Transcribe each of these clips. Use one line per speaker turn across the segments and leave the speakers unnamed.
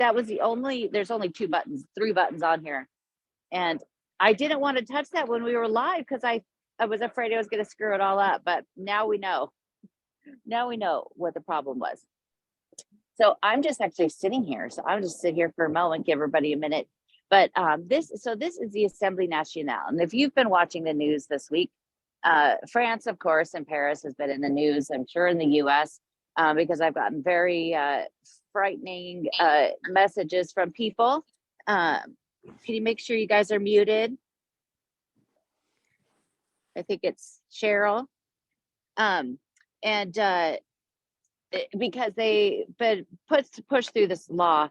that was there's only three buttons on here. And I didn't want to touch that when we were live because I was afraid I was going to screw it all up. But now we know. Now we know what the problem was. So I'm just actually sitting here. So I'll just sit here for a moment, give everybody a minute. But this is the Assemblée Nationale. And if you've been watching the news this week, France, of course, and Paris has been in the news, I'm sure in the US, because I've gotten very frightening messages from people. Can you make sure you guys are muted? I think it's Cheryl. Because they pushed through this law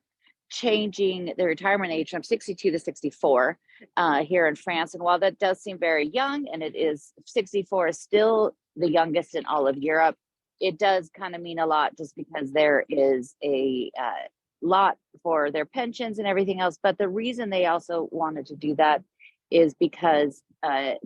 changing the retirement age from 62 to 64 here in France. And while that does seem very young, and it is, 64 is still the youngest in all of Europe, it does kind of mean a lot just because there is a lot for their pensions and everything else. But the reason they also wanted to do that is because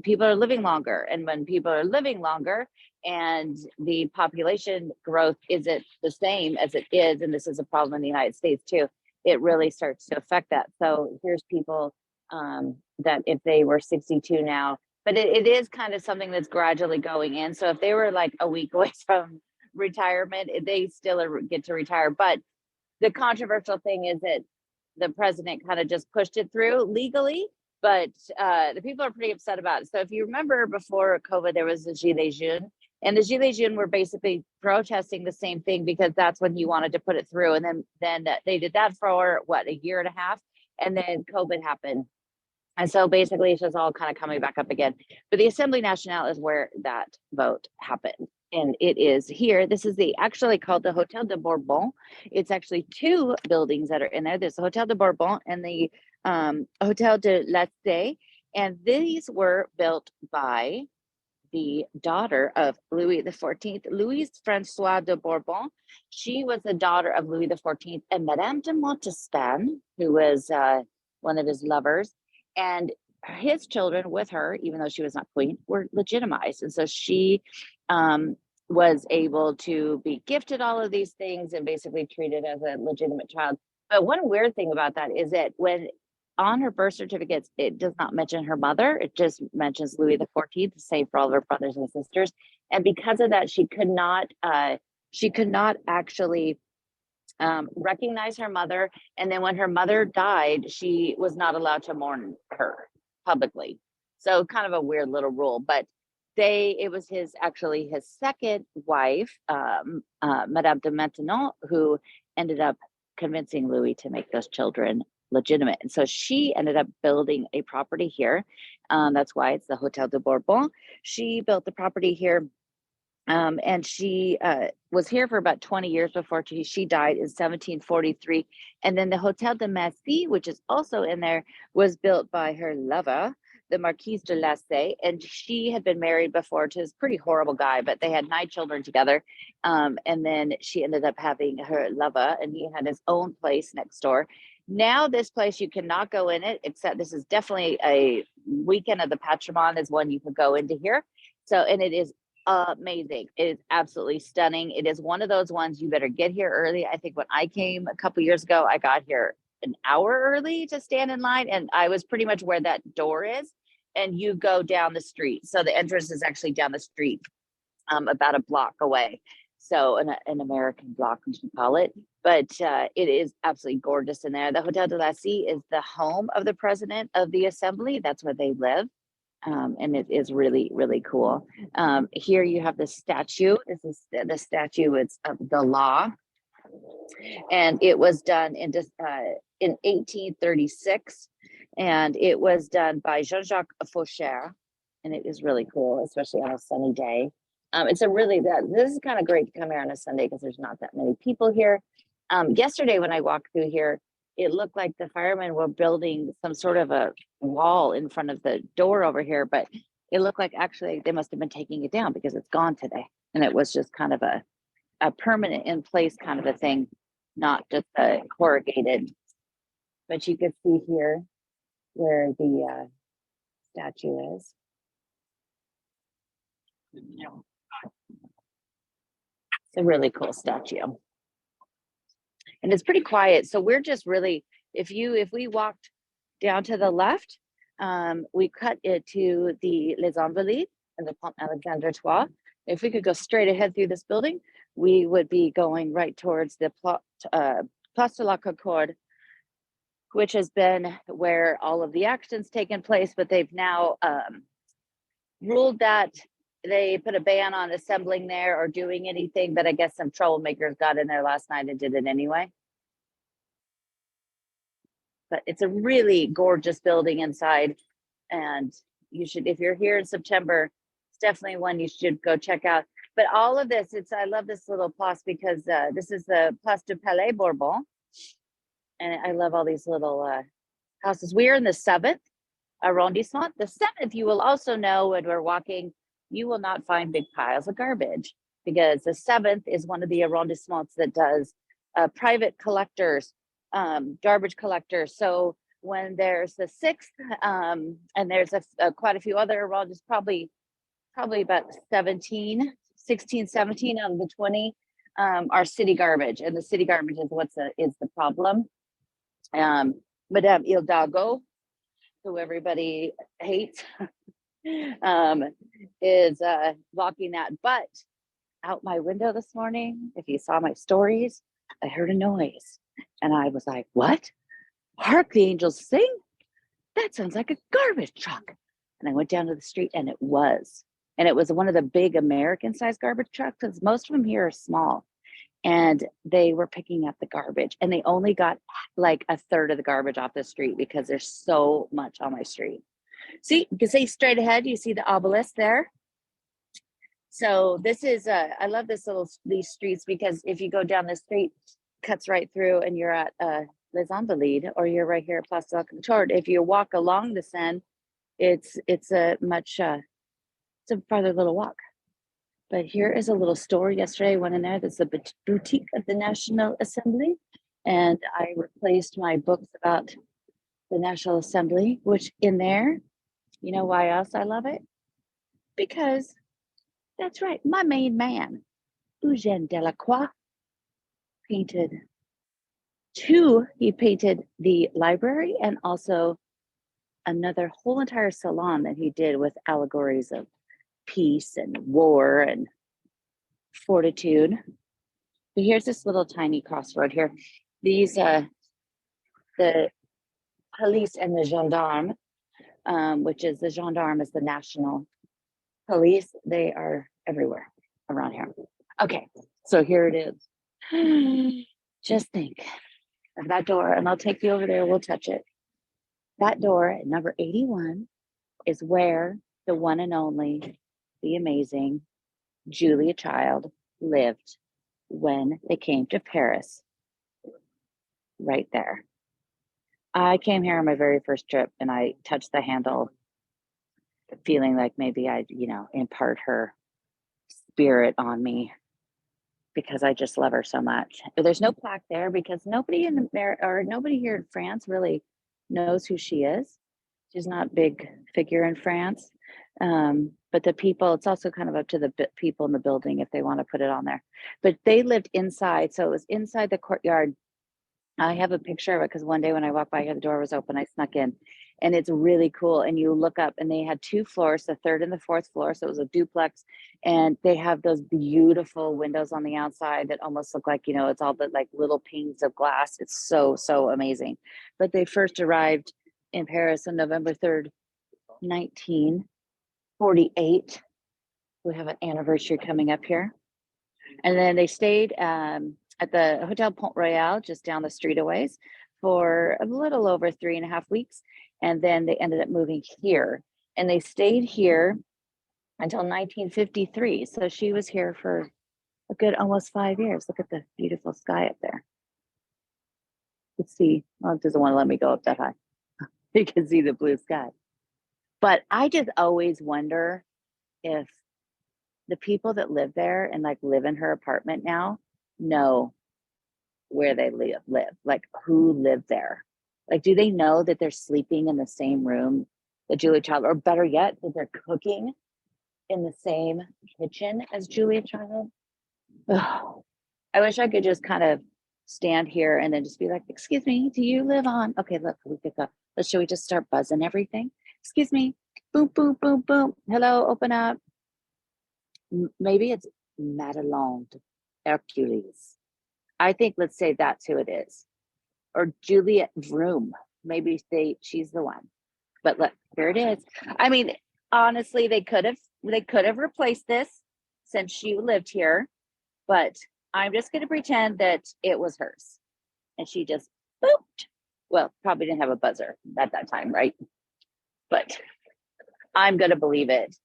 people are living longer. And when people are living longer and the population growth isn't the same as it is, and this is a problem in the United States too, it really starts to affect that. So here's people that if they were 62 now, but it is kind of something that's gradually going in. So if they were like a week away from retirement, they still get to retire. But the controversial thing is that the president kind of just pushed it through legally, but the people are pretty upset about it. So if you remember before COVID, there was the Gilets Jaunes, and the Gilets Jaunes were basically protesting the same thing because that's when you wanted to put it through. And then they did that for a year and a half, and then COVID happened. And so basically it's just all kind of coming back up again. But the Assemblée Nationale is where that vote happened. And it is here. This is actually called the Hotel de Bourbon. It's actually two buildings that are in there. There's the Hotel de Bourbon and the Hotel de l'Este. And these were built by the daughter of Louis XIV, Louise Françoise de Bourbon. She was the daughter of Louis XIV and Madame de Montespan, who was one of his lovers. And his children with her, even though she was not queen, were legitimized. And so she was able to be gifted all of these things and basically treated as a legitimate child. But one weird thing about that is that when on her birth certificates, it does not mention her mother. It just mentions Louis XIV, the same for all of her brothers and sisters. And because of that, she could not actually recognize her mother. And then when her mother died, she was not allowed to mourn her publicly. So kind of a weird little rule, but it was his second wife, Madame de Maintenon, who ended up convincing Louis to make those children legitimate. And so she ended up building a property here. That's why it's the Hotel de Bourbon. She built the property here. And she was here for about 20 years before she died in 1743. And then the Hotel de Massy, which is also in there, was built by her lover, the Marquise de Lassay. And she had been married before to this pretty horrible guy, but they had 9 children together. And then she ended up having her lover, and he had his own place next door. Now this place, you cannot go in it, except this is definitely a weekend of the patrimoine is one you could go into here. So, and it is amazing. It is absolutely stunning. It is one of those ones you better get here early. I think when I came a couple years ago, I got here an hour early to stand in line, and I was pretty much where that door is, and you go down the street. So the entrance is actually down the street, about a block away. So an American block, we should call it. But it is absolutely gorgeous in there. The Hotel de Lassay is the home of the president of the assembly. That's where they live. And it is really, really cool. Here you have the statue. This is the statue. It's of the law. And it was done in 1836. And it was done by Jean-Jacques Faucher. And it is really cool, especially on a sunny day. This is kind of great to come here on a Sunday because there's not that many people here. Yesterday when I walked through here, it looked like the firemen were building some sort of a wall in front of the door over here, but it looked like actually they must have been taking it down because it's gone today. And it was just kind of a permanent in place kind of a thing, not just a corrugated. But you can see here where the statue is. It's a really cool statue. and it's pretty quiet. So we're just really, if we walked down to the left, we cut it to the Les Invalides and the Pont Alexandre Trois. If we could go straight ahead through this building, we would be going right towards the Place de la Concorde, which has been where all of the action's taken place, but they've now ruled that they put a ban on assembling there or doing anything, but I guess some troublemakers got in there last night and did it anyway. But it's a really gorgeous building inside, and you should, if you're here in September, it's definitely one you should go check out. But all of this, I love this little place because this is the Place du Palais Bourbon, and I love all these little houses. We are in the 7th arrondissement. The 7th, you will also know when we're walking, you will not find big piles of garbage, because the 7th is one of the arrondissements that does private collectors, garbage collectors. So when there's the 6th, and there's quite a few other arrondissements, probably about 16, 17 out of the 20 are city garbage, and the city garbage is the problem. Madame Hidalgo, who everybody hates, is blocking that. But out my window this morning, if you saw my stories, I heard a noise, and I was like, what? Hark the angels sing? That sounds like a garbage truck. And I went down to the street, and it was one of the big American-sized garbage trucks, because most of them here are small. And they were picking up the garbage, and they only got like a third of the garbage off the street because there's so much on my street. See, you can see straight ahead, you see the obelisk there. So this is, I love these streets, because if you go down the street, cuts right through, and you're at Les Invalides, or you're right here at Place de la Concorde. If you walk along the Seine, it's a farther little walk. But here is a little store. Yesterday I went in there. There's a boutique of the National Assembly, and I replaced my books about the National Assembly, which in there, you know why else I love it? Because that's right, my main man, Eugène Delacroix, he painted the library, and also another whole entire salon that he did with allegories of peace and war and fortitude. But here's this little tiny crossroad here. These the police and the gendarme, which is the gendarme is the national police. They are everywhere around here. Okay, so here it is. Just think of that door, and I'll take you over there. We'll touch it. That door at number 81 is where the one and only, the amazing Julia Child lived when they came to Paris. Right there. I came here on my very first trip, and I touched the handle, feeling like maybe I'd, impart her spirit on me, because I just love her so much. There's no plaque there because nobody here in France really knows who she is. She's not a big figure in France. But the people, it's also kind of up to the people in the building if they want to put it on there. But they lived inside, so it was inside the courtyard. I have a picture of it because one day when I walked by here, the door was open. I snuck in, and it's really cool. And you look up, and they had 2 floors, the 3rd and the 4th floor. So it was a duplex, and they have those beautiful windows on the outside that almost look like, it's all the like little panes of glass. It's so, so amazing. But they first arrived in Paris on November 3rd, 1948. We have an anniversary coming up here. And then they stayed at the Hotel Pont Royal, just down the street a ways, for a little over 3.5 weeks. And then they ended up moving here. And they stayed here until 1953. So she was here for a good almost 5 years. Look at the beautiful sky up there. Let's see. Well, it doesn't want to let me go up that high. You can see the blue sky. But I just always wonder if the people that live there and like live in her apartment now know where they live, like who lived there. Like, do they know that they're sleeping in the same room that Julia Child, or better yet, that they're cooking in the same kitchen as Julia Child? Ugh. I wish I could just kind of stand here and then just be like, excuse me, do you live on? Okay, look, we could go. Should we just start buzzing everything? Excuse me. Boom, boom, boom, boom. Hello, open up. Maybe it's Madelon Hercules. I think let's say that's who it is. Or Juliet Vroom. Maybe she's the one. But look, here it is. I mean, honestly, they could have replaced this since she lived here, but I'm just going to pretend that it was hers. And she just booped. Well, probably didn't have a buzzer at that time, right? But I'm going to believe it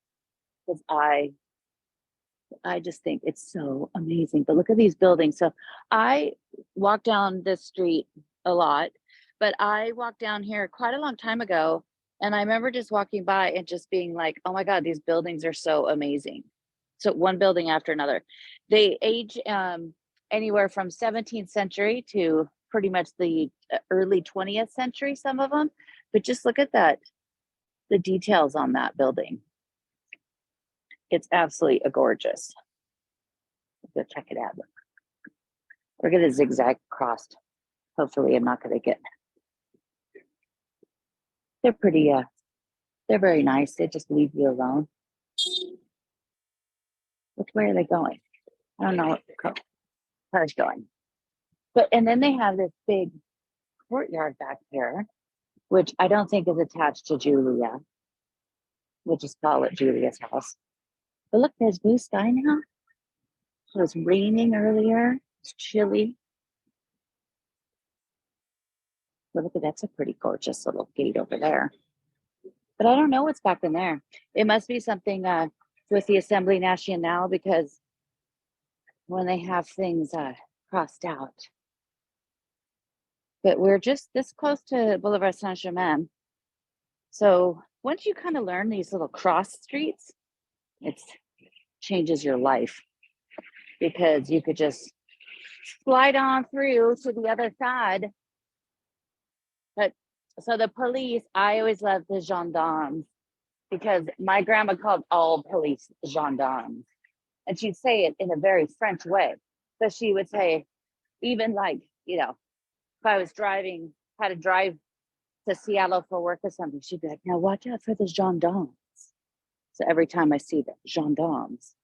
because I just think it's so amazing. But look at these buildings. So I walk down this street a lot, but I walked down here quite a long time ago. And I remember just walking by and just being like, oh my God, these buildings are so amazing. So one building after another. They age anywhere from 17th century to pretty much the early 20th century, some of them. But just look at that, the details on that building. It's absolutely gorgeous. Go check it out. We're going to zigzag across. Hopefully I'm not going to get, they're pretty, they're very nice. They just leave you alone. Which way are they going? I don't know what the car's going. But, and then they have this big courtyard back here, which I don't think is attached to Julia. We'll just call it Julia's house. But look, there's blue sky now. It was raining earlier. It's chilly. But look at that's a pretty gorgeous little gate over there. But I don't know what's back in there. It must be something with the Assembly Nationale because when they have things crossed out. But we're just this close to Boulevard Saint-Germain. So once you kind of learn these little cross streets, it changes your life because you could just slide on through to the other side. But so the police, I always love the gendarmes because my grandma called all police gendarmes. And she'd say it in a very French way. So she would say, even like, you know, if I was driving, had to drive to Seattle for work or something, she'd be like, now watch out for the gendarmes. So every time I see the gendarmes,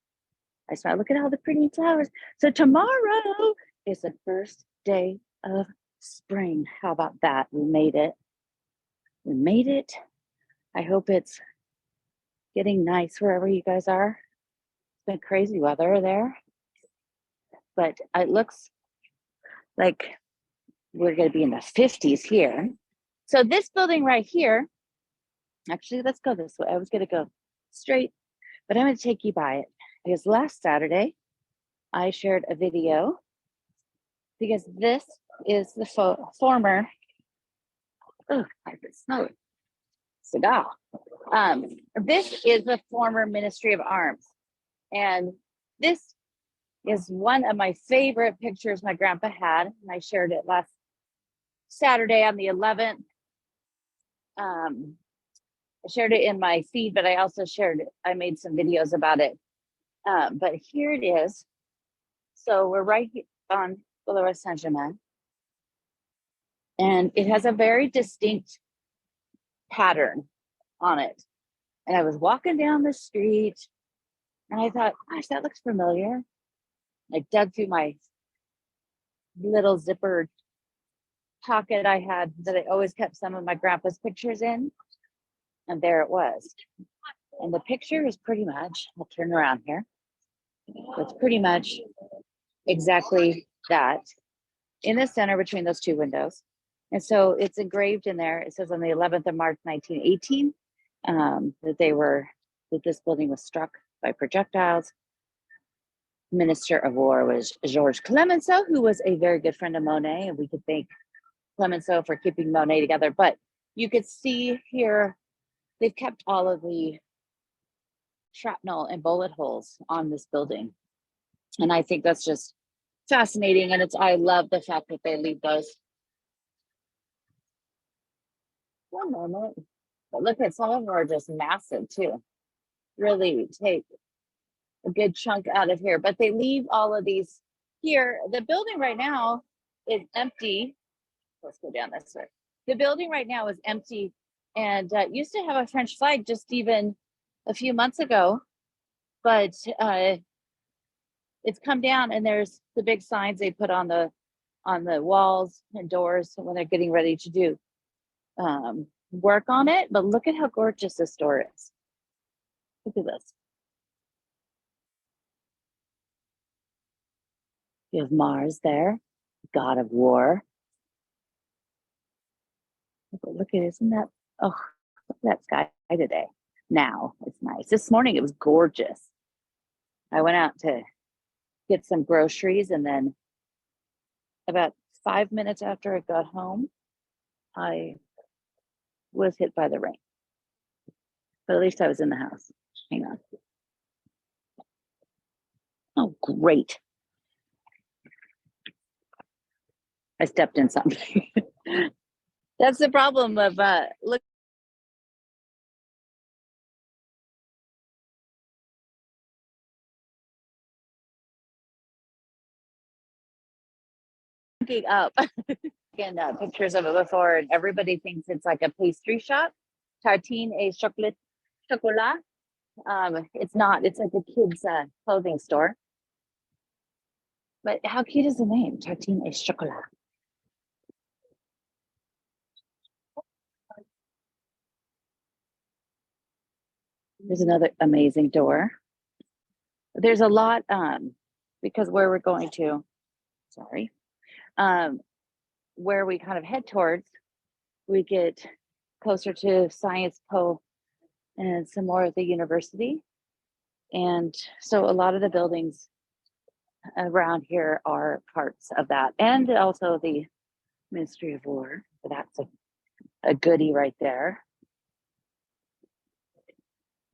I start, look at all the pretty flowers. So tomorrow is the first day of spring. How about that? We made it. We made it. I hope it's getting nice wherever you guys are. It's been crazy weather there. But it looks like we're going to be in the 50s here. So this building right here, actually, let's go this way. I was going to go straight, but I'm going to take you by it. Because last Saturday, I shared a video because this is the former, oh, I can smell it, cigar. This is the former Ministry of Arms. And this is one of my favorite pictures my grandpa had. And I shared it last Saturday on the 11th. I shared it in my feed, but I also shared it. I made some videos about it. But here it is. So we're right on Boulevard Saint-Germain. And it has a very distinct pattern on it. And I was walking down the street and I thought, gosh, that looks familiar. I dug through my little zipper pocket I had that I always kept some of my grandpa's pictures in. And there it was. And the picture is pretty much, I'll turn around here. It's pretty much exactly that in the center between those two windows. And so it's engraved in there. It says on the 11th of March, 1918, that this building was struck by projectiles. Minister of War was Georges Clemenceau, who was a very good friend of Monet, and we could thank Clemenceau for keeping Monet together. But you could see here, they've kept all of the shrapnel and bullet holes on this building. And I think that's just fascinating. And I love the fact that they leave those. One moment. But look at some of them are just massive too. Really take a good chunk out of here. But they leave all of these here. The building right now is empty. Let's go down this way. The building right now is empty, and used to have a French flag just even a few months ago, but it's come down, and there's the big signs they put on the walls and doors when they're getting ready to do work on it. But look at how gorgeous this door is. Look at this. You have Mars there, god of war. Look at, isn't that, oh, look at that sky today. Now it's nice. This morning it was gorgeous. I went out to get some groceries, and then about 5 minutes after I got home, I was hit by the rain. But at least I was in the house. Hang on. Oh, great. I stepped in something. That's the problem of looking up. And pictures of it before, and everybody thinks it's like a pastry shop. Tartine et chocolat. It's not. It's like a kid's clothing store. But how cute is the name? Tartine et chocolat. There's another amazing door. There's a lot because where we're going to, sorry, where we kind of head towards, we get closer to Science Po and some more of the university. And so a lot of the buildings around here are parts of that. And also the Ministry of War. So that's a goodie right there.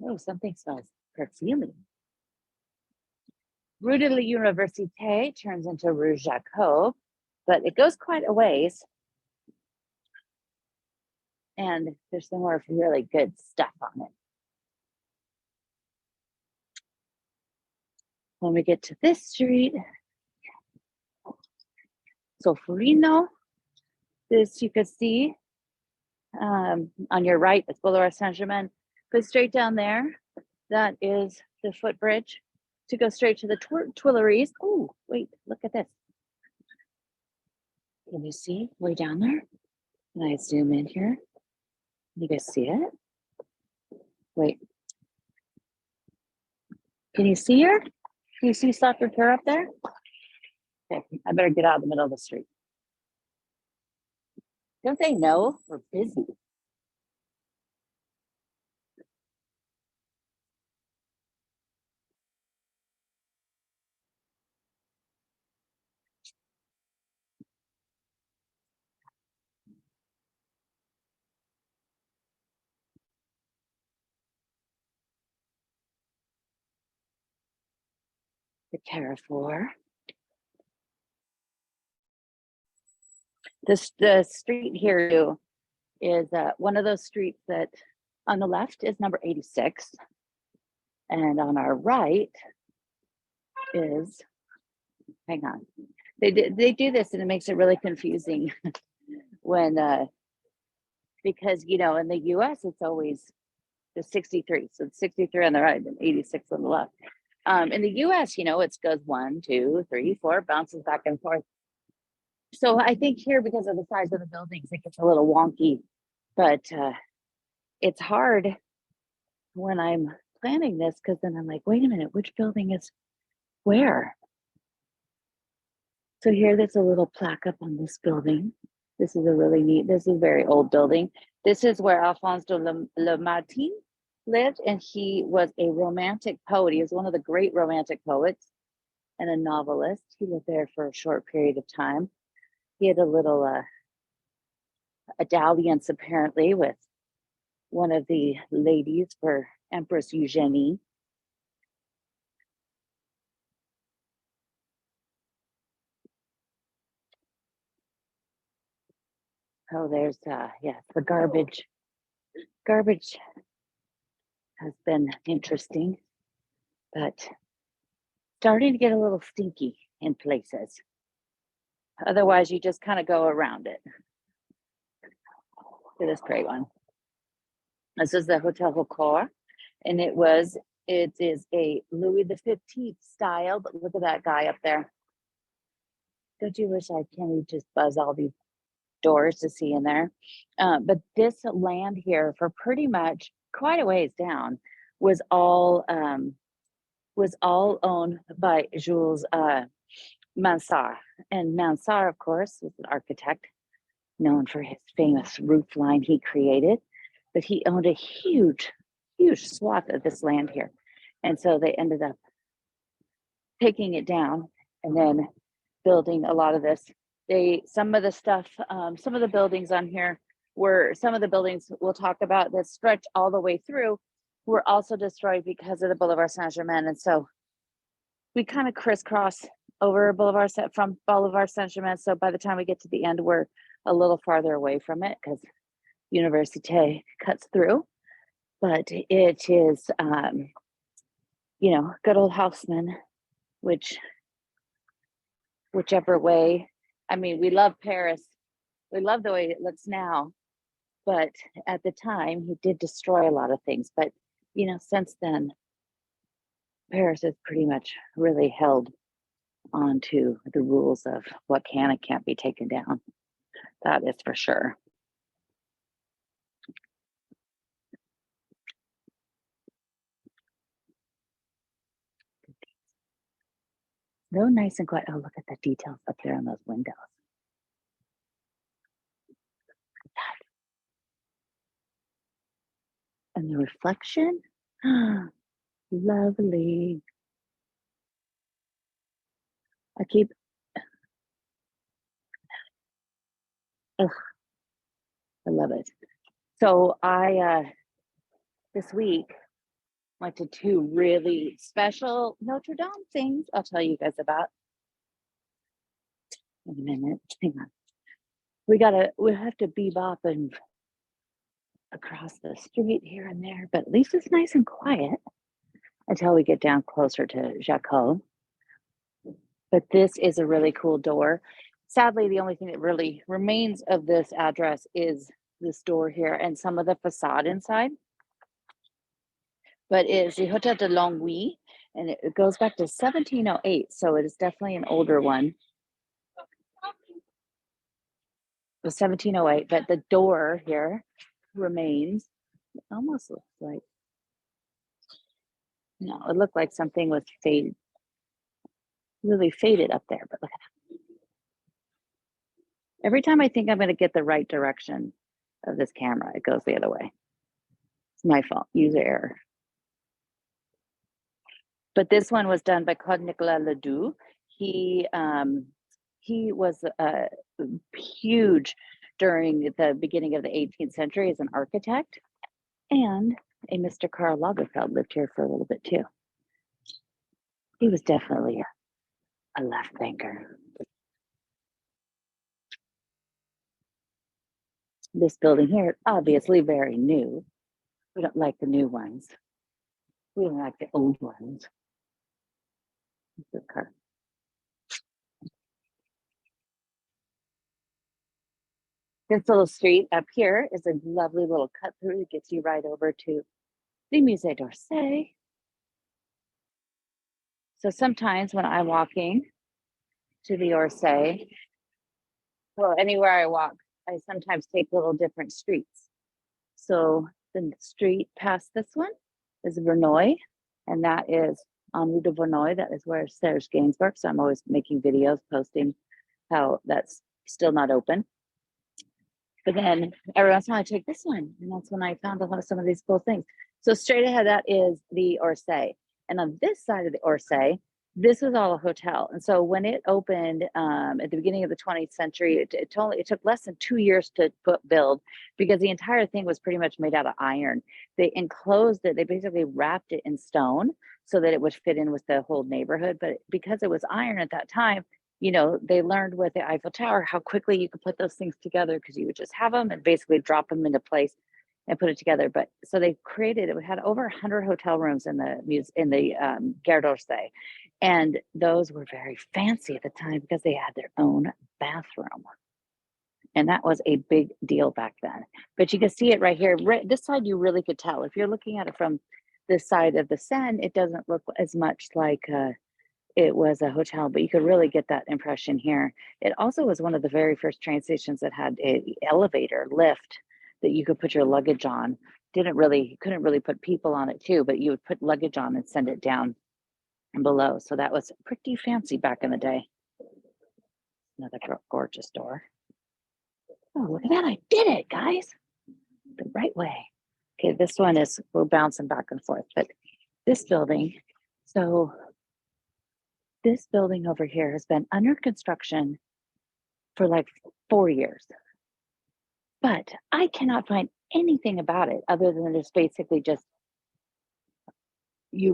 Oh, something smells perfumey. Rue de Loo Université turns into Rue Jacob, but it goes quite a ways. And there's some more really good stuff on it. When we get to this street, Solferino, this you could see on your right, it's Boulevard Saint-Germain. Go straight down there. That is the footbridge to go straight to the Tuileries. Oh, wait, look at this. Can you see way down there? Can I zoom in here? You guys see it? Wait. Can you see her? Can you see Sacre-Cœur up there? Okay, I better get out of the middle of the street. Don't they know we're busy? The Carrefour. The street here is one of those streets that on the left is number 86. And on our right is, hang on, they do this and it makes it really confusing when, because, you know, in the US, it's always the 63. So it's 63 on the right and 86 on the left. In the US, you know, it goes 1, 2, 3, 4, bounces back and forth. So I think here, because of the size of the buildings, it gets a little wonky, but it's hard when I'm planning this, because then I'm like, wait a minute, which building is where? So here, there's a little plaque up on this building. This is a really neat, this is a very old building. This is where Alphonse de Lamartine lived, and he was a romantic poet. He was one of the great romantic poets and a novelist. He lived there for a short period of time. He had a little a dalliance apparently with one of the ladies for Empress Eugenie. Oh, there's yeah, the garbage. Garbage has been interesting, but starting to get a little stinky in places. Otherwise, you just kind of go around it. To this great one. This is the Hotel Hocor, and it is a Louis the 15th style, but look at that guy up there. Don't you wish I can just buzz all these doors to see in there? But this land here for pretty much quite a ways down was all owned by Jules Mansart. And Mansart, of course, was an architect known for his famous roof line he created, but he owned a huge, huge swath of this land here. And so they ended up taking it down and then building a lot of this. Some of the buildings on here some of the buildings we'll talk about that stretch all the way through were also destroyed because of the Boulevard Saint-Germain. And so we kind of crisscross over from Boulevard Saint-Germain. So by the time we get to the end, we're a little farther away from it because Université cuts through. But it is, good old Haussmann, whichever way. I mean, we love Paris. We love the way it looks now. But at the time, he did destroy a lot of things. But, since then, Paris has pretty much really held on to the rules of what can and can't be taken down. That is for sure. So nice and quiet. Oh, look at the details up there on those windows. And the reflection, lovely. I love it. So I, this week, went to two really special Notre Dame things I'll tell you guys about in a minute. Hang on. We have to bebop and across the street here and there, but at least it's nice and quiet until we get down closer to Jacob. But this is a really cool door. Sadly, the only thing that really remains of this address is this door here and some of the facade inside. But it's the Hotel de Longwy, and it goes back to 1708, so it is definitely an older one. It was 1708, but the door here remains. It almost looks like, no, it looked like something was really faded up there, but look at that. Every time I think I'm going to get the right direction of this camera, it goes the other way. It's my fault, user error. But this one was done by Claude-Nicolas Ledoux. He was huge during the beginning of the 18th century as an architect, and a Mr. Karl Lagerfeld lived here for a little bit too. He was definitely a left thinker. This building here is obviously very new. We don't like the new ones. We don't like the old ones. This little street up here is a lovely little cut through that gets you right over to the Musée d'Orsay. So sometimes when I'm walking to the Orsay, well, anywhere I walk, I sometimes take little different streets. So the street past this one is Verneuil, and that is on Rue de Verneuil. That is where Serge Gainsbourg. So I'm always making videos, posting how that's still not open. But then every once in a while I take this one, and that's when I found a lot of some of these cool things. So straight ahead, that is the Orsay. And on this side of the Orsay, this was all a hotel. And so when it opened at the beginning of the 20th century, it took less than 2 years to build, because the entire thing was pretty much made out of iron. They enclosed it, they basically wrapped it in stone so that it would fit in with the whole neighborhood. But because it was iron at that time, they learned with the Eiffel Tower how quickly you could put those things together, because you would just have them and basically drop them into place and put it together. But so they created it. We had over 100 hotel rooms in the Gare d'Orsay, and those were very fancy at the time because they had their own bathroom, and that was a big deal back then. But you can see it right here. Right, this side you really could tell if you're looking at it from this side of the Seine. It doesn't look as much like it was a hotel, but you could really get that impression here. It also was one of the very first train stations that had an elevator lift that you could put your luggage on. Couldn't really put people on it too, but you would put luggage on and send it down below. So that was pretty fancy back in the day. Another gorgeous door. Oh, look at that. I did it, guys. The right way. Okay, this one we're bouncing back and forth, but this building, so this building over here has been under construction for like 4 years. But I cannot find anything about it other than it's basically just you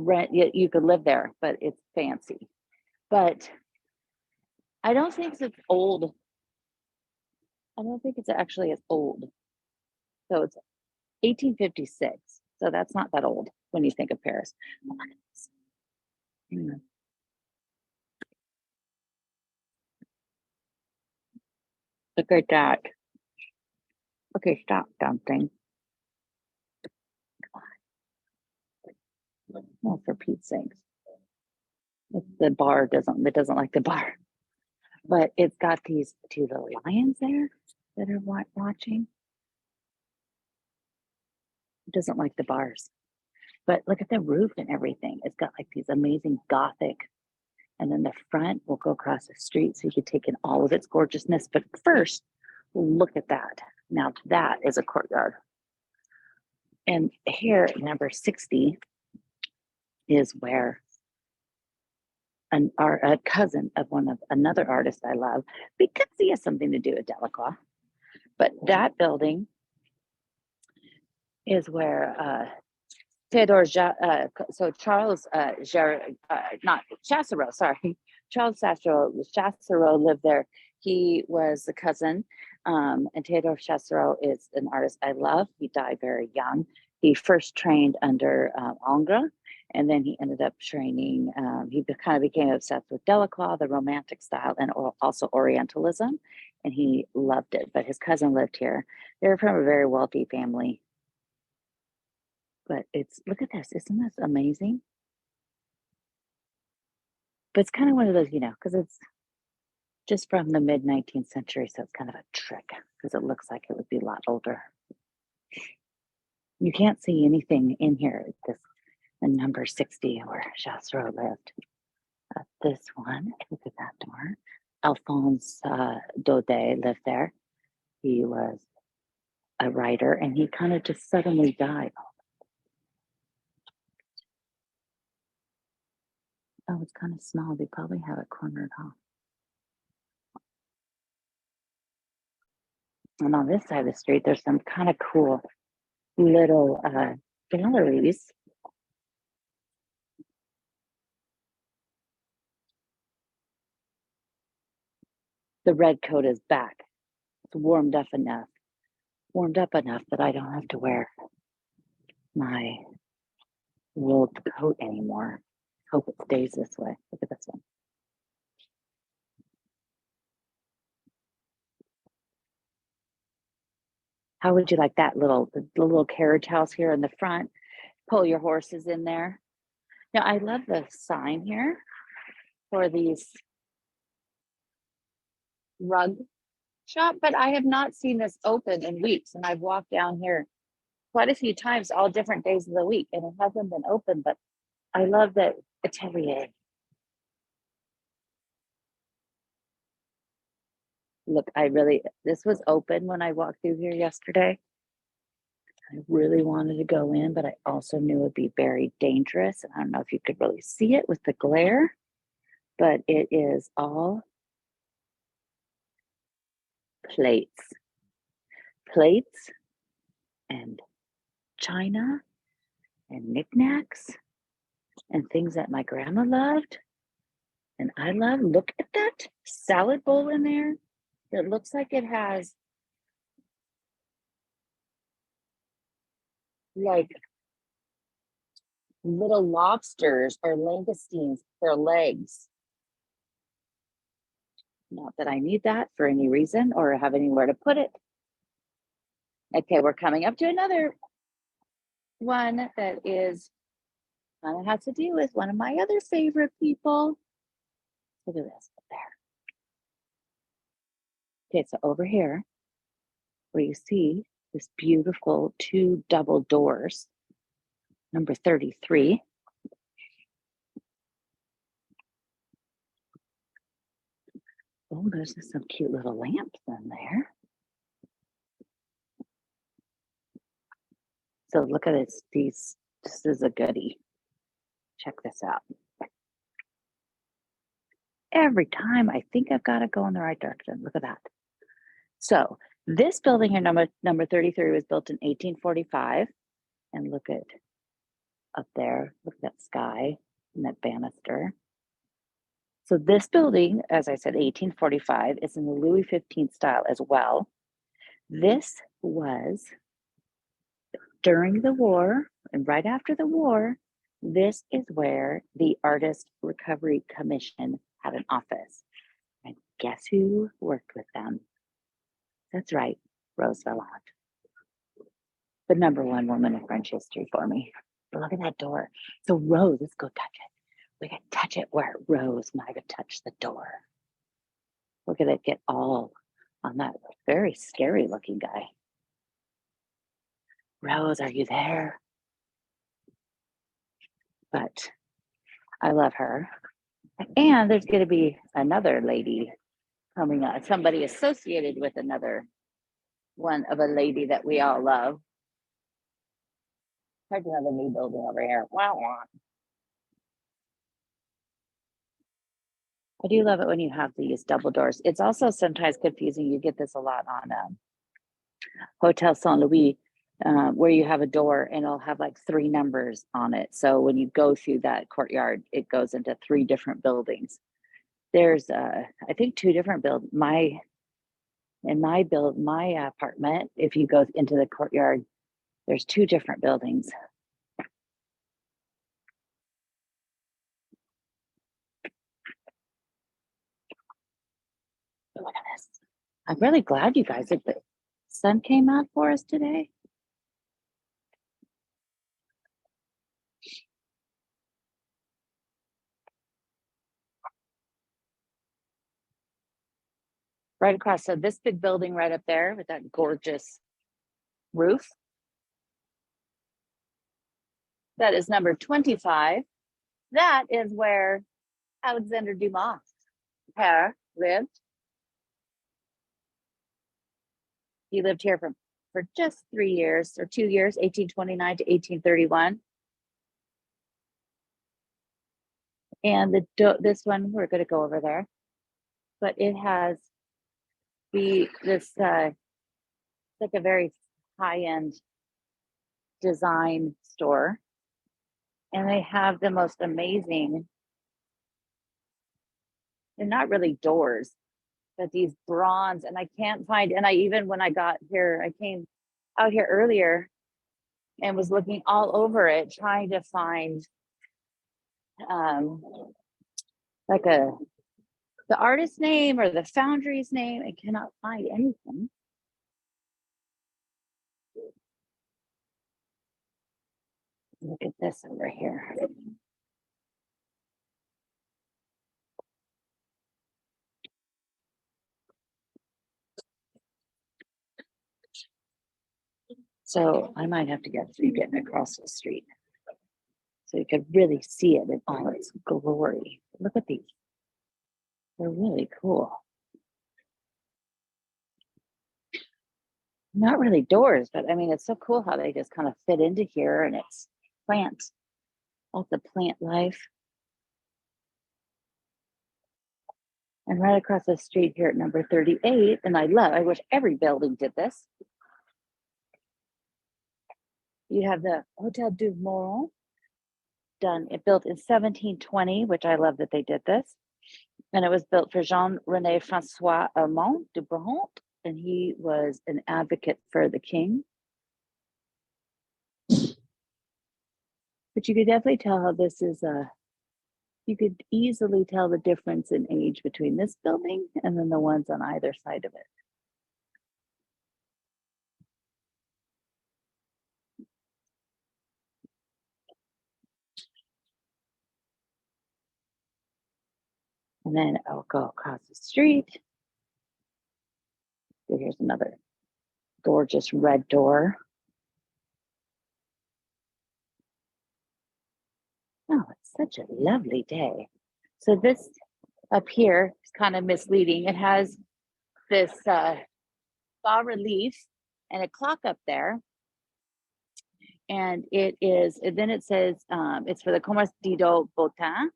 could live there, but it's fancy. But I don't think it's old. I don't think it's actually as old. So it's 1856. So that's not that old when you think of Paris. Look at that. Okay, stop dumping. Oh, for Pete's sakes. The bar doesn't like the bar. But it's got these two little lions there that are watching. It doesn't like the bars. But look at the roof and everything. It's got like these amazing Gothic. And then the front will go across the street so you can take in all of its gorgeousness. But first, look at that. Now that is a courtyard. And here, number 60 is where a cousin of another artist I love, because he has something to do with Delacroix. But that building is where Charles Chassereau, Charles Chassereau lived there. He was the cousin, and Theodore Chassereau is an artist I love. He died very young. He first trained under Ingres, and then he ended up training. He kind of became obsessed with Delacroix, the Romantic style, and also Orientalism, and he loved it. But his cousin lived here. They were from a very wealthy family. But look at this. Isn't this amazing? But it's kind of one of those, because it's just from the mid 19th century. So it's kind of a trick because it looks like it would be a lot older. You can't see anything in here. In number 60 where Chassereau lived. This one, look at that door. Alphonse Daudet lived there. He was a writer and he kind of just suddenly died. Oh, it's kind of small. They probably have it cornered off. And on this side of the street, there's some kind of cool little galleries. The red coat is back. It's warmed up enough that I don't have to wear my wool coat anymore. Hope it stays this way. Look at this one. How would you like that the little carriage house here in the front? Pull your horses in there. Now, I love the sign here for these rug shop, but I have not seen this open in weeks. And I've walked down here quite a few times, all different days of the week, and it hasn't been open, but I love the atelier. Look, this was open when I walked through here yesterday. I really wanted to go in, but I also knew it'd be very dangerous. And I don't know if you could really see it with the glare, but it is all plates and china and knickknacks and things that my grandma loved and I love. Look at that salad bowl in there. It looks like it has like little lobsters or langoustines, their legs. Not that I need that for any reason or have anywhere to put it. Okay, we're coming up to another one that is kind of has to do with one of my other favorite people. Look at this up there. Okay, so over here, where you see this beautiful 2 double doors, number 33. Oh, there's just some cute little lamps in there. So look at this. This is a goodie. Check this out. Every time I think I've got to go in the right direction. Look at that. So this building here, number 33, was built in 1845. And look at up there. Look at that sky and that banister. So this building, as I said, 1845, is in the Louis XV style as well. This was during the war and right after the war. This is where the Artist Recovery Commission had an office. And guess who worked with them? That's right, Rose Valland, the #1 woman in French history for me. But look at that door. So Rose, let's go touch it. We can touch it where Rose might have touched the door. Look at it get all on that very scary looking guy. Rose, are you there? But I love her. And there's going to be another lady coming up, somebody associated with another one of a lady that we all love. There's another new building over here. Wow. I do love it when you have these double doors. It's also sometimes confusing. You get this a lot on Hotel Saint Louis, where you have a door and it'll have like 3 numbers on it. So when you go through that courtyard, it goes into 3 different buildings. There's, I think, 2 different buildings. My apartment, if you go into the courtyard, there's 2 different buildings. Look at this. I'm really glad you guys did. The sun came out for us today. Right across. So this big building right up there with that gorgeous roof, that is number 25. That is where Alexander Dumas lived. He lived here for just 3 years or 2 years, 1829 to 1831. And this one, we're going to go over there, but it has this like a very high-end design store, and they have the most amazing, they're not really doors, but these bronze, and I can't find, and when I got here, I came out here earlier and was looking all over it trying to find like the artist's name or the foundry's name. I cannot find anything. Look at this over here. So I might have to get through getting across the street so you could really see it in all its glory. Look at these. They're really cool. Not really doors, but I mean, it's so cool how they just kind of fit into here, and it's plants, all the plant life. And right across the street here at number 38, and I wish every building did this. You have the Hotel du Moron, built in 1720, which I love that they did this. And it was built for Jean-René Francois Armand de Brant, and he was an advocate for the king. But you could definitely tell how this is you could easily tell the difference in age between this building and then the ones on either side of it. And then I'll go across the street. So here's another gorgeous red door. Oh, it's such a lovely day. So this up here is kind of misleading. It has this bas relief and a clock up there. And it is, and then it says it's for the Commerce Dido Botin.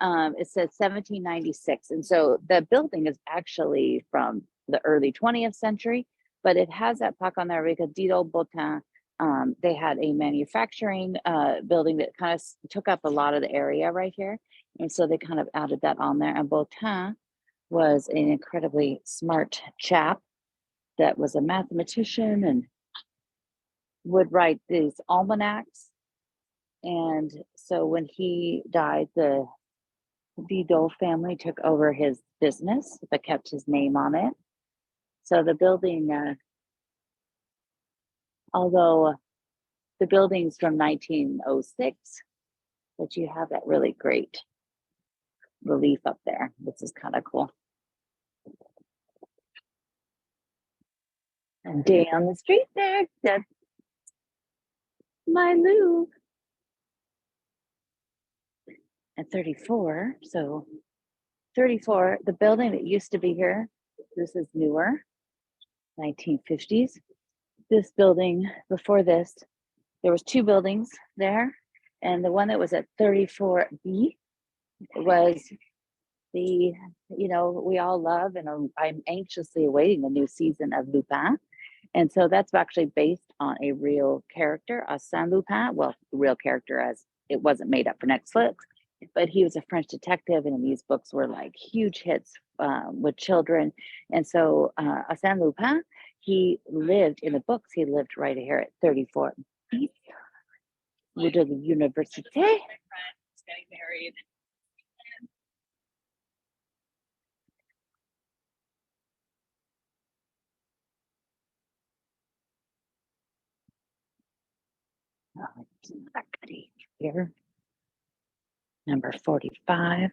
It says 1796. And so the building is actually from the early 20th century, but it has that plaque on there because Dido Botin, they had a manufacturing building that kind of took up a lot of the area right here. And so they kind of added that on there. And Botin was an incredibly smart chap that was a mathematician and would write these almanacs. And so when he died, the Didot family took over his business, but kept his name on it. So the building, although the building's from 1906, but you have that really great relief up there. This is kind of cool. And down the street there, that's my Louvre. And 34, so 34, the building that used to be here, this is newer, 1950s. This building, before this, there was two buildings there, and the one that was at 34B was the, we all love, and I'm anxiously awaiting the new season of Lupin. And so that's actually based on a real character, Arsène Lupin. Well, real character as it wasn't made up for Netflix, but he was a French detective, and these books were like huge hits with children. And so Arsène Lupin, he lived in the books, he lived right here at 34 Rue de Loo Université. Getting married. Oh, there's another goodie here. Number 45.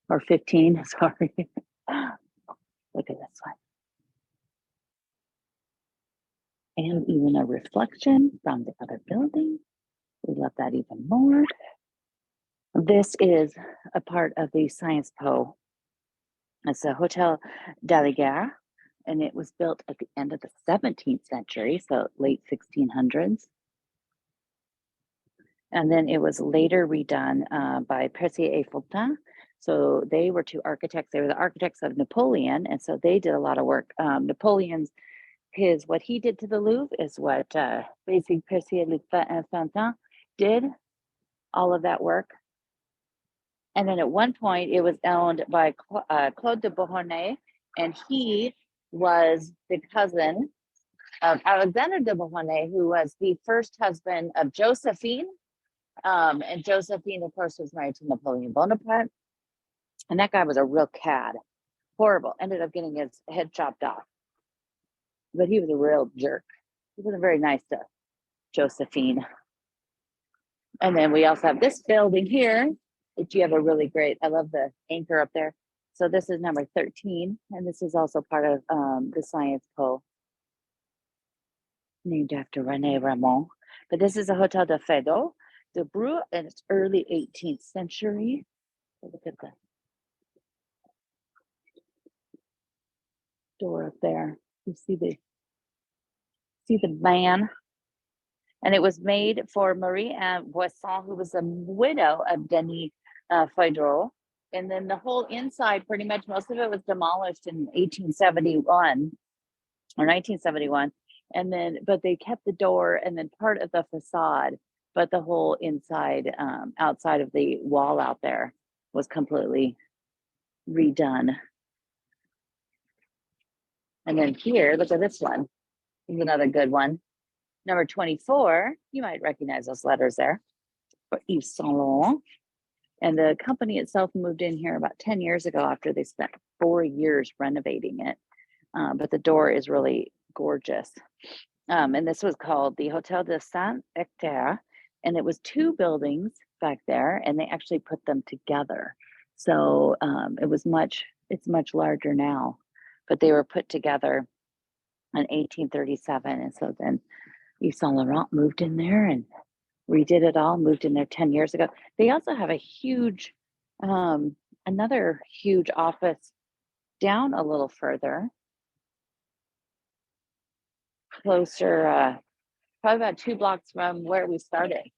Or 15, sorry. Look at this one. And even a reflection from the other building. We love that even more. This is a part of the Science Po. It's a Hotel d'Aliguer, and it was built at the end of the 17th century, so late 1600s. And then it was later redone by Percier et Fontaine. So they were two architects. They were the architects of Napoleon, and so they did a lot of work. Napoleon's what he did to the Louvre is what basically Percier et Fontaine did, all of that work. And then at one point, it was owned by Claude de Beauharnais, and he was the cousin of Alexander de Beauharnais, who was the first husband of Josephine. And Josephine, of course, was married to Napoleon Bonaparte. And that guy was a real cad. Horrible. Ended up getting his head chopped off. But he was a real jerk. He wasn't very nice to Josephine. And then we also have this building here, which you have a really great, I love the anchor up there. So this is number 13. And this is also part of the Science Po, named after René Ramon. But this is a Hotel de Feydeau de Brou, and it's early 18th century. So look at the door up there. You see the man. And it was made for Marie-Anne Boisson, who was a widow of Denis Feydeau. And then the whole inside, pretty much most of it was demolished in 1871 or 1971. And then, but they kept the door and then part of the facade, but the whole inside, outside of the wall out there was completely redone. And then here, look at this one. This is another good one. Number 24, you might recognize those letters there, for Yves Saint Laurent. And the company itself moved in here about 10 years ago after they spent 4 years renovating it. But the door is really gorgeous. And this was called the Hotel de Saint-Hector, and it was 2 buildings back there, and they actually put them together. So it's much larger now, but they were put together in 1837. And so then Yves Saint Laurent moved in there and redid it all, moved in there 10 years ago. They also have a huge, another huge office down a little further, closer, probably about 2 blocks from where we started.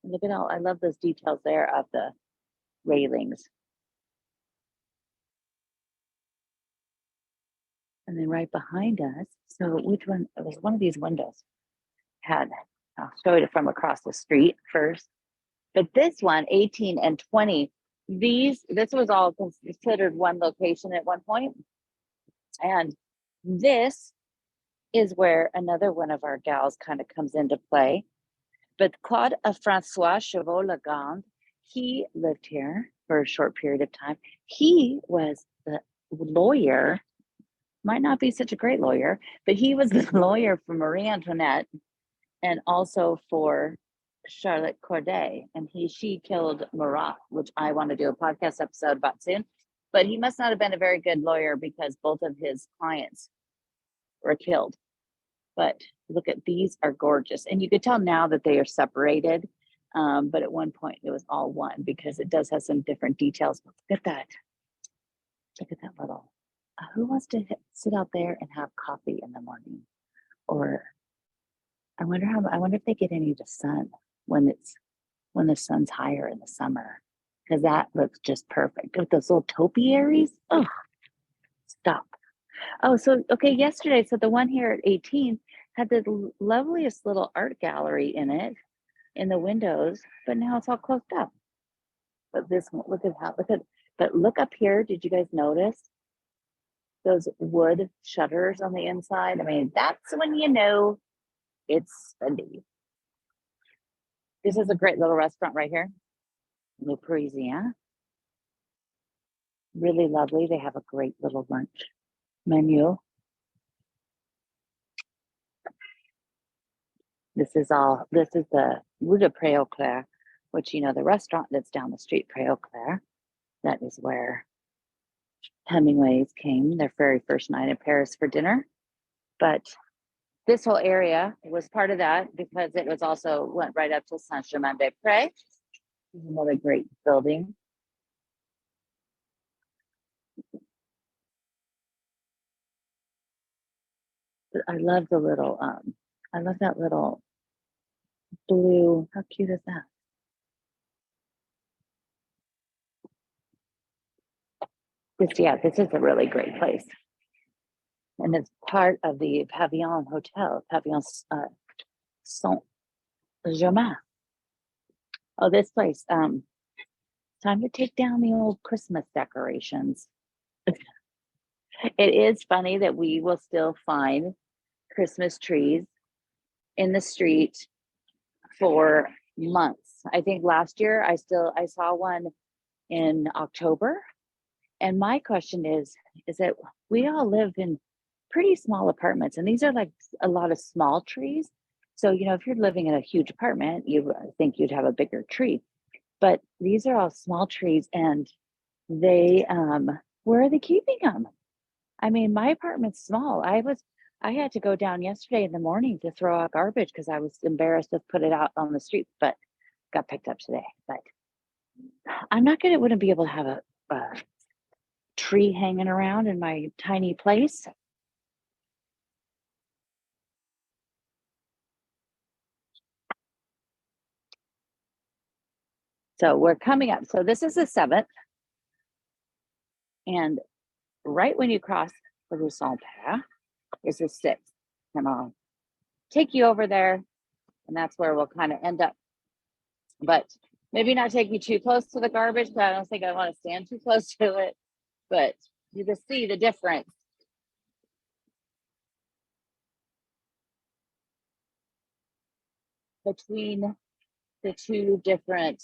Look at all, I love those details there of the railings. And then right behind us, so which one? It was one of these windows had, I'll show it from across the street first. But this one, 18 and 20, this was all considered one location at one point. And this is where another one of our gals kind of comes into play. But Claude Francois Chauveau-Lagarde, he lived here for a short period of time. He was the lawyer, might not be such a great lawyer, but he was the lawyer for Marie Antoinette and also for Charlotte Corday. And she killed Marat, which I want to do a podcast episode about soon. But he must not have been a very good lawyer because both of his clients were killed. But look at, these are gorgeous. And you could tell now that they are separated. But at one point it was all one because it does have some different details. But look at that. Look at that little, who wants to sit out there and have coffee in the morning? Or I wonder if they get any of the sun when the sun's higher in the summer, because that looks just perfect with those little topiaries. Oh, stop. Oh, so okay, yesterday, so the one here at 18 had the loveliest little art gallery in it, in the windows, but now it's all closed up. But this one, but look up here. Did you guys notice those wood shutters on the inside? I mean, that's when you know it's spendy. This is a great little restaurant right here, Le Parisien. Really lovely. They have a great little lunch menu. This is the Rue de Loo, which, you know, the restaurant that's down the street, Loo. That is where Hemingways came their very first night in Paris for dinner. But this whole area was part of that because it was also went right up to Saint-Germain-des-Prés. Another great building. I love the little, I love that little blue. How cute is that? This is a really great place. And it's part of the Pavillon Hotel, Pavillon Saint-Germain. Oh, this place. Time to take down the old Christmas decorations. It is funny that we will still find Christmas trees in the street for months. I think last year I saw one in October. And my question is that we all live in pretty small apartments, and these are like a lot of small trees. So, you know, if you're living in a huge apartment, you think you'd have a bigger tree. But these are all small trees, and they where are they keeping them? I mean, my apartment's small. I had to go down yesterday in the morning to throw out garbage because I was embarrassed to put it out on the street, but got picked up today. But wouldn't be able to have a tree hanging around in my tiny place. So we're coming up. So this is the 7th. And right when you cross the Rue Saint-Père is the 6th. And I'll take you over there. And that's where we'll kind of end up. But maybe not take you too close to the garbage, but I don't think I want to stand too close to it. But you can see the difference. between the two different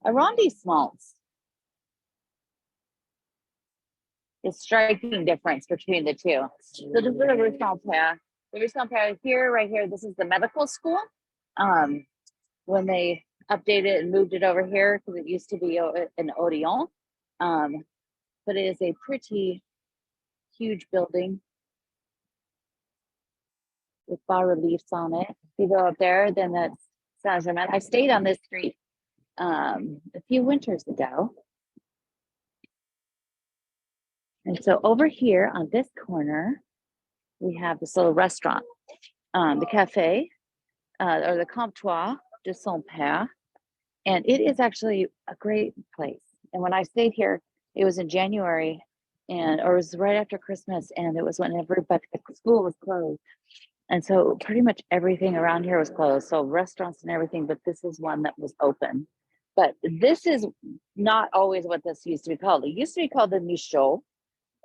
arrondissements. The striking difference between the two. So this is the Rue Saint-Père. The Rue Saint-Père here, right here, this is the medical school. When they updated and moved it over here, because it used to be an Odeon. But it is a pretty huge building with bas-reliefs on it. If you go up there, then that's Saint-Germain. I stayed on this street a few winters ago. And so over here on this corner, we have this little restaurant, the cafe, or the Comptoir de Saint-Père. And it is actually a great place. And when I stayed here, it was in January, or it was right after Christmas, and it was when everybody, school was closed. And so pretty much everything around here was closed. So restaurants and everything, but this is one that was open. But this is not always what this used to be called. It used to be called the Michaud,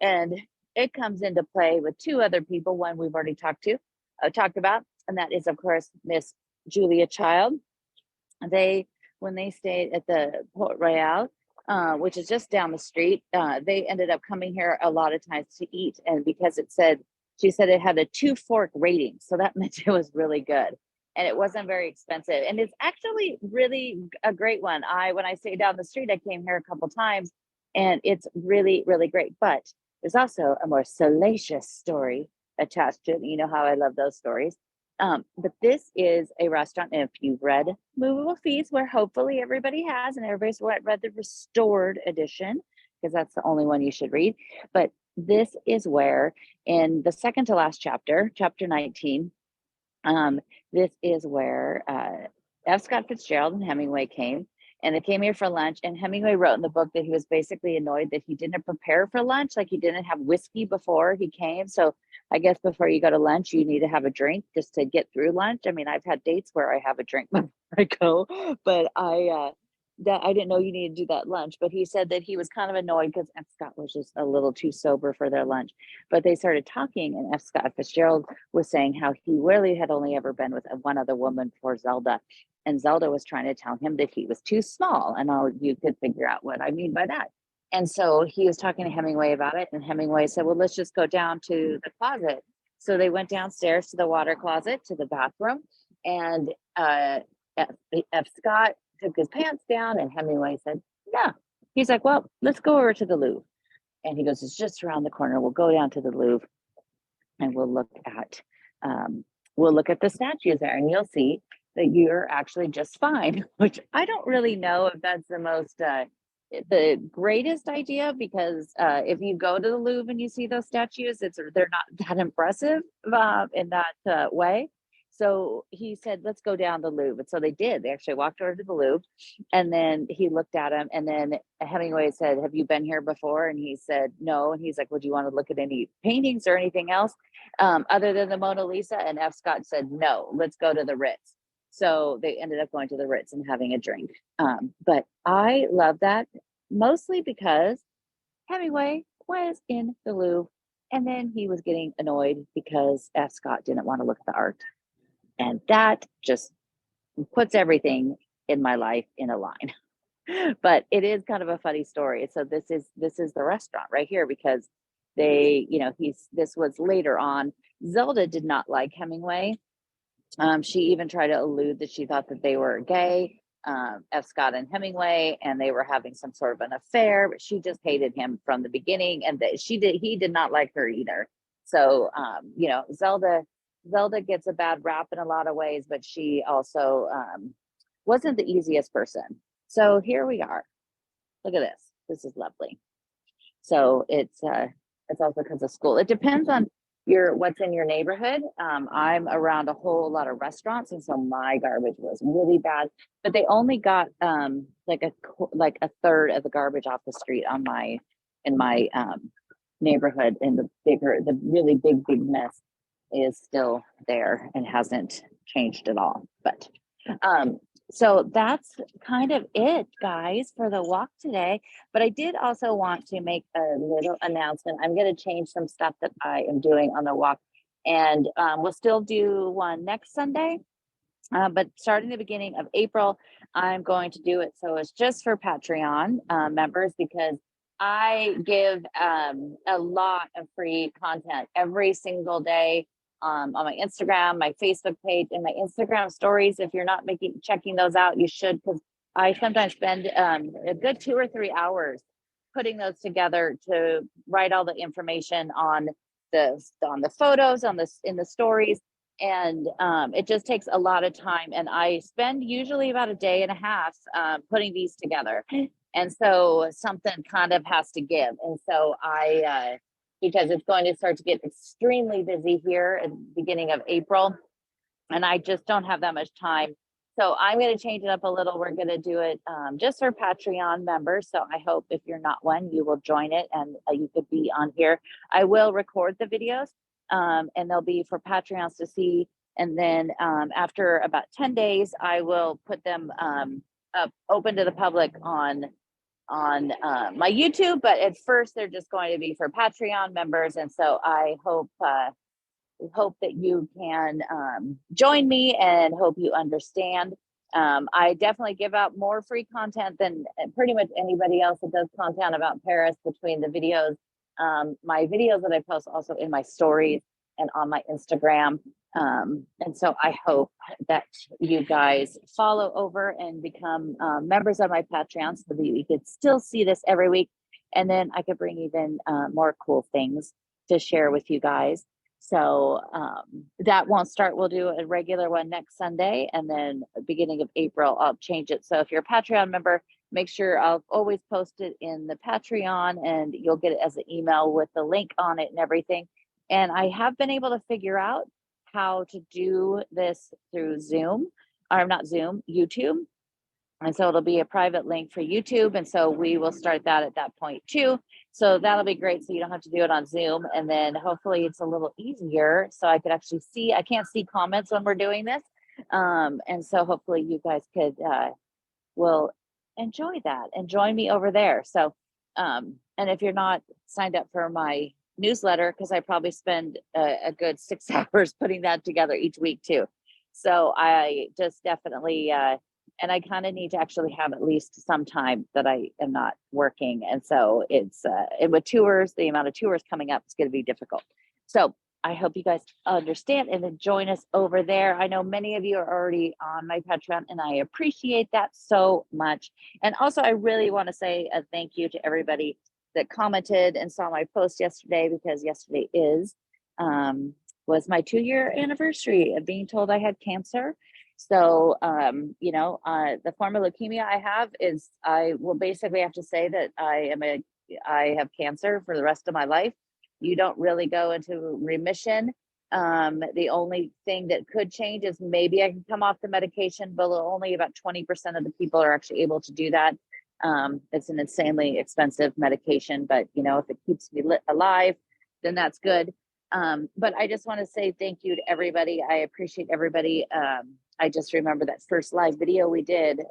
and it comes into play with two other people. One we've already talked about, and that is, of course, Miss Julia Child. When they stayed at the Port Royal, which is just down the street, they ended up coming here a lot of times to eat. And because she said it had a 2-fork rating. So that meant it was really good. And it wasn't very expensive. And it's actually really a great one. When I stayed down the street, I came here a couple times, and it's really, really great. But there's also a more salacious story attached to it. You know how I love those stories. But this is a restaurant, and if you've read Movable Feast, where hopefully everybody has, and everybody's read the restored edition, because that's the only one you should read. But this is where, in the second to last chapter, chapter 19, this is where F. Scott Fitzgerald and Hemingway came. And they came here for lunch, and Hemingway wrote in the book that he was basically annoyed that he didn't prepare for lunch, like he didn't have whiskey before he came. So I guess before you go to lunch, you need to have a drink just to get through lunch. I mean, I've had dates where I have a drink before I go, but I didn't know you needed to do that lunch. But he said that he was kind of annoyed because F. Scott was just a little too sober for their lunch. But they started talking, and F. Scott Fitzgerald was saying how he really had only ever been with one other woman before Zelda. And Zelda was trying to tell him that he was too small. And you could figure out what I mean by that. And so he was talking to Hemingway about it. And Hemingway said, well, let's just go down to the closet. So they went downstairs to the water closet, to the bathroom. And F. Scott took his pants down, and Hemingway said, no. He's like, well, let's go over to the Louvre. And he goes, it's just around the corner. We'll go down to the Louvre, and we'll look at the statues there, and you'll see that you're actually just fine, which I don't really know if that's the greatest idea, because if you go to the Louvre and you see those statues, they're not that impressive in that way. So he said, let's go down the Louvre. And so they did. They actually walked over to the Louvre, and then he looked at him, and then Hemingway said, have you been here before? And he said, no. And he's like, well, do you want to look at any paintings or anything else other than the Mona Lisa? And F. Scott said, no, let's go to the Ritz. So they ended up going to the Ritz and having a drink. But I love that, mostly because Hemingway was in the Louvre, and then he was getting annoyed because F. Scott didn't want to look at the art. And that just puts everything in my life in a line. But it is kind of a funny story. So this is the restaurant right here, because this was later on. Zelda did not like Hemingway. She even tried to allude that she thought that they were gay, F. Scott and Hemingway, and they were having some sort of an affair, but she just hated him from the beginning, and that he did not like her either. So, Zelda gets a bad rap in a lot of ways, but she also wasn't the easiest person. So here we are. Look at this. This is lovely. So it's also because of school. It depends on what's in your neighborhood. I'm around a whole lot of restaurants, and so my garbage was really bad. But they only got like a third of the garbage off the street in my neighborhood. And the really big mess is still there and hasn't changed at all. But so that's kind of it, guys, for the walk today. But I did also want to make a little announcement. I'm going to change some stuff that I am doing on the walk, and we'll still do one next Sunday. But starting the beginning of April, I'm going to do it. So it's just for Patreon members, because I give a lot of free content every single day on my Instagram, my Facebook page, and my Instagram stories. If you're not checking those out, you should, because I sometimes spend a good 2 or 3 hours putting those together to write all the information on the photos, in the stories, and it just takes a lot of time, and I spend usually about a day and a half putting these together, and so something kind of has to give, and so I because it's going to start to get extremely busy here at the beginning of April, and I just don't have that much time. So I'm going to change it up a little. We're going to do it just for Patreon members. So I hope if you're not one, you will join it, and you could be on here. I will record the videos, and they'll be for Patreons to see. And then after about 10 days, I will put them up open to the public on my YouTube. But at first, they're just going to be for Patreon members. And so I hope that you can join me, and hope you understand. I definitely give out more free content than pretty much anybody else that does content about Paris between the videos. My videos that I post also in my stories and on my Instagram. And so I hope that you guys follow over and become members of my Patreon, so that you could still see this every week. And then I could bring even more cool things to share with you guys. So that won't start. We'll do a regular one next Sunday, and then beginning of April, I'll change it. So if you're a Patreon member, make sure I'll always post it in the Patreon, and you'll get it as an email with the link on it and everything. And I have been able to figure out how to do this through Zoom, or not Zoom, YouTube. And so it'll be a private link for YouTube. And so we will start that at that point too. So that'll be great. So you don't have to do it on Zoom. And then hopefully it's a little easier, so I could actually see, I can't see comments when we're doing this. And so hopefully you guys will enjoy that and join me over there. So, and if you're not signed up for my newsletter, because I probably spend a good 6 hours putting that together each week too. So I just definitely, and I kind of need to actually have at least some time that I am not working. And so it's, and with tours, the amount of tours coming up, it's going to be difficult. So I hope you guys understand and then join us over there. I know many of you are already on my Patreon, and I appreciate that so much. And also, I really want to say a thank you to everybody that commented and saw my post yesterday, because yesterday was my 2-year anniversary of being told I had cancer. So, the form of leukemia I have is, I will basically have to say that I have cancer for the rest of my life. You don't really go into remission. The only thing that could change is maybe I can come off the medication, but only about 20% of the people are actually able to do that. It's an insanely expensive medication, but if it keeps me alive, then that's good. But I just want to say thank you to everybody. I appreciate everybody. I just remember that first live video we did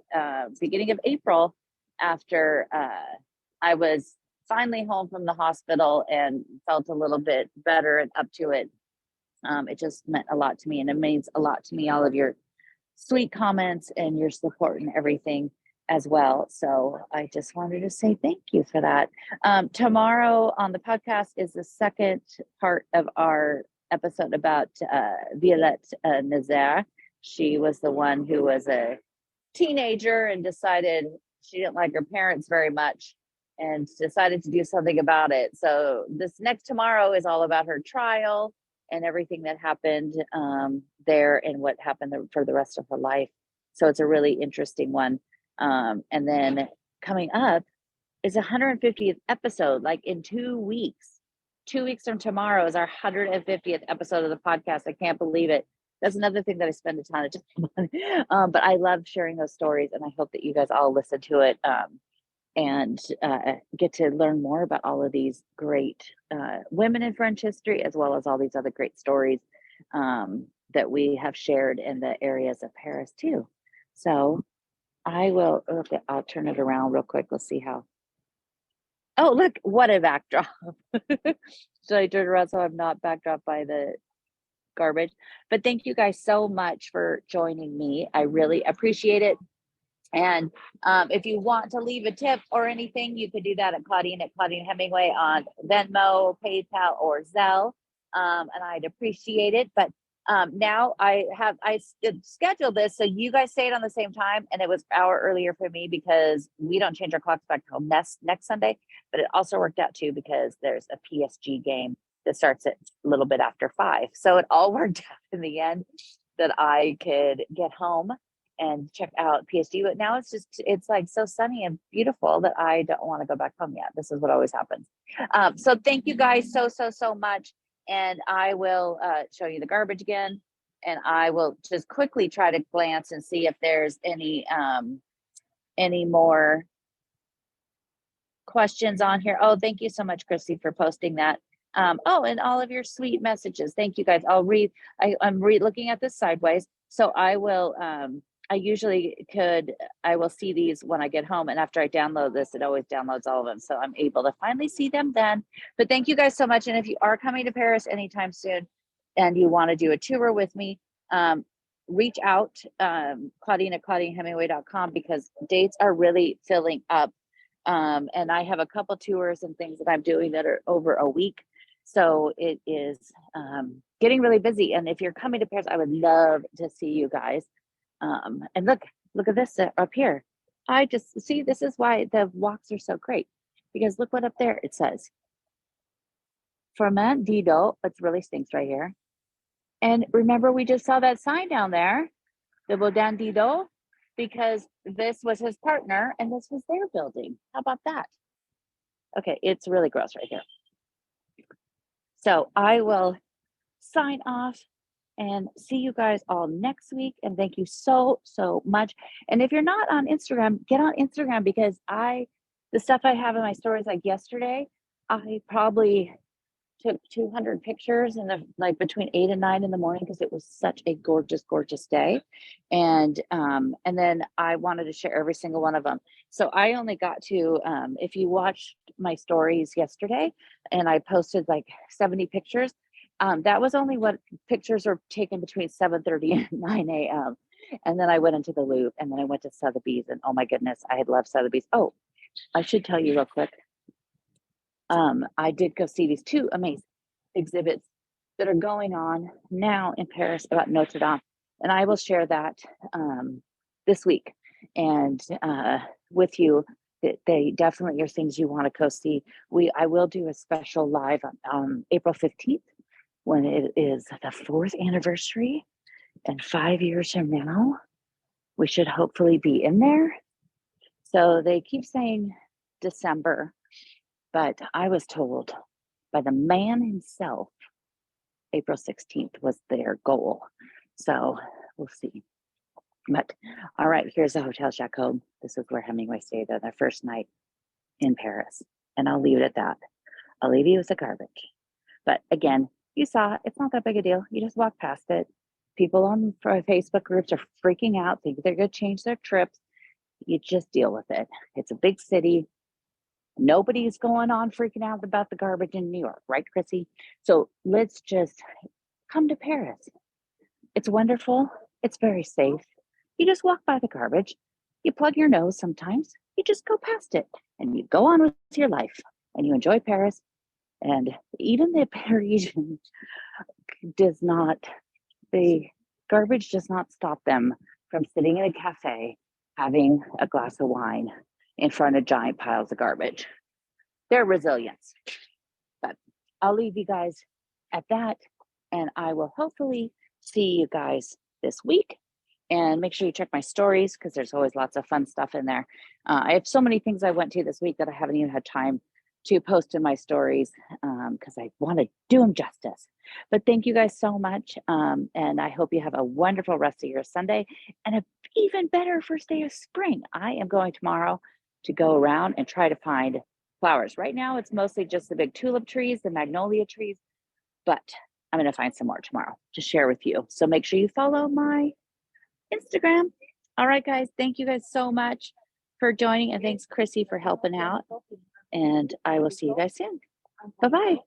beginning of April, after I was finally home from the hospital and felt a little bit better and up to it. It just meant a lot to me, and it means a lot to me, all of your sweet comments and your support and everything as well. So I just wanted to say thank you for that. Tomorrow on the podcast is the second part of our episode about Violette Nazaire. She was the one who was a teenager and decided she didn't like her parents very much and decided to do something about it. So this next tomorrow is all about her trial and everything that happened there, and what happened for the rest of her life. So it's a really interesting one. And then coming up is 150th episode, like in 2 weeks. 2 weeks from tomorrow is our 150th episode of the podcast. I can't believe it. That's another thing that I spend a ton of time on. But I love sharing those stories, and I hope that you guys all listen to it and get to learn more about all of these great women in French history, as well as all these other great stories that we have shared in the areas of Paris too. So I'll turn it around real quick. Let's see how. Oh, look, what a backdrop. Should I turn around so I'm not backed up by the garbage. But thank you guys so much for joining me. I really appreciate it. And if you want to leave a tip or anything, you could do that at Claudine Hemingway on Venmo, PayPal, or Zelle. And I'd appreciate it. But now I scheduled this so you guys say it on the same time, and it was an hour earlier for me because we don't change our clocks back till next Sunday. But it also worked out too because there's a PSG game that starts at a little bit after 5. So it all worked out in the end that I could get home and check out PSG. But now it's like so sunny and beautiful that I don't want to go back home yet. This is what always happens. So thank you guys so much. And I will show you the garbage again. And I will just quickly try to glance and see if there's any more questions on here. Oh, thank you so much, Chrissy, for posting that. Oh, and all of your sweet messages. Thank you guys. I'll read. I'm looking at this sideways. So I will, I will see these when I get home. And after I download this, it always downloads all of them. So I'm able to finally see them then. But thank you guys so much. And if you are coming to Paris anytime soon and you want to do a tour with me, reach out, Claudine at ClaudineHemingway.com, because dates are really filling up. And I have a couple tours and things that I'm doing that are over a week. So it is getting really busy. And if you're coming to Paris, I would love to see you guys. And look at this up here. I just see, this is why the walks are so great, because look what up there it says. Ferment Dido. It really stinks right here. And remember, we just saw that sign down there, the Baudin Dido, because this was his partner and this was their building. How about that? Okay, it's really gross right here. So I will sign off and see you guys all next week. And thank you so much. And if you're not on Instagram, get on Instagram, because the stuff I have in my stories, like yesterday, I probably took 200 pictures in between 8 and 9 in the morning, because it was such a gorgeous day. And then I wanted to share every single one of them. So I only got to, if you watched my stories yesterday and I posted like 70 pictures, that was only what pictures were taken between 7:30 and 9 a.m. And then I went into the Louvre, and then I went to Sotheby's, and oh my goodness, I had loved Sotheby's. Oh, I should tell you real quick. I did go see these 2 amazing exhibits that are going on now in Paris about Notre Dame. And I will share that this week and with you. They definitely are things you want to go see. I will do a special live on April 15th, when it is the 4th anniversary, and 5 years from now, we should hopefully be in there. So they keep saying December, but I was told by the man himself, April 16th was their goal. So we'll see. But all right, here's the Hotel Jacob. This is where Hemingway stayed on their first night in Paris. And I'll leave it at that. I'll leave you with the garbage. But again, you saw it's not that big a deal. You just walk past it. People on Facebook groups are freaking out, think they're going to change their trips. You just deal with it. It's a big city. Nobody's going on freaking out about the garbage in New York, right, Chrissy? So let's just come to Paris. It's wonderful. It's very safe. You just walk by the garbage. You plug your nose sometimes. You just go past it and you go on with your life and you enjoy Paris. And even the Parisian the garbage does not stop them from sitting in a cafe, having a glass of wine in front of giant piles of garbage. Their resilience. But I'll leave you guys at that, and I will hopefully see you guys this week. And make sure you check my stories, because there's always lots of fun stuff in there. I have so many things I went to this week that I haven't even had time to post in my stories, because I want to do them justice. But thank you guys so much. And I hope you have a wonderful rest of your Sunday and an even better first day of spring. I am going tomorrow to go around and try to find flowers. Right now, it's mostly just the big tulip trees, the magnolia trees, but I'm going to find some more tomorrow to share with you. So make sure you follow my Instagram. All right, guys. Thank you guys so much for joining. And thanks, Chrissy, for helping out. And I will see you guys soon. Bye-bye.